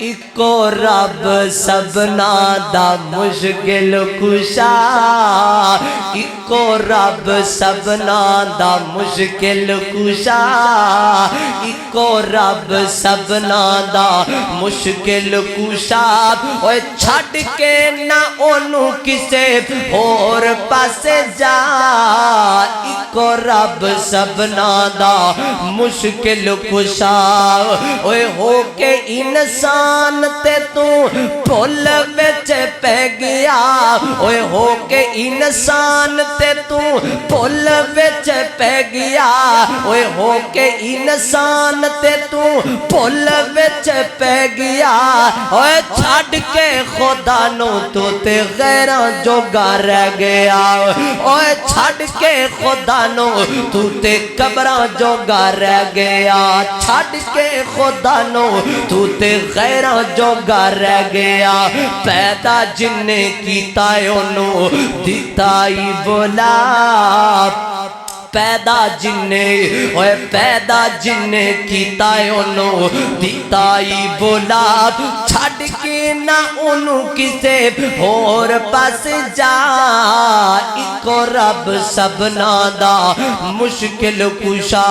اکو رب سبنا دا مشکل کشا، اکو رب سبنا دا مشکل کشا، اکو رب سبنا دا مشکل کشا۔ اوے چھڑ کے نہ اونوں کسے اور پاسے جا، اکو رب سبنا دا مشکل کشا۔ اوے ہو کے انسان تے تو بھول وچ پہ گیا، اوے ہو کے انسان تے تو بھول وچ پہ گیا، اوے ہو کے انسان تے تو بھول وچ پہ گیا۔ اوے چھڈ کے خدا نو تو تے غیراں جوگا رہ گیا، اوے چھڈ کے خدا نو تو تے قبراں جوگا رہ گیا، چھڈ کے خدا نو تو تے غیراں جوگا رہ گیا۔ پیدا جن نے کیتا ہے انہوں دیتا ہی بولا، پیدا جن نے اوے پیدا جن نے کیتا ہے انہوں دیتا ہی بولا۔ چھڑ کے نہ انہوں کسے اور پاس جا، اکو رب سبنا دا مشکل کشا۔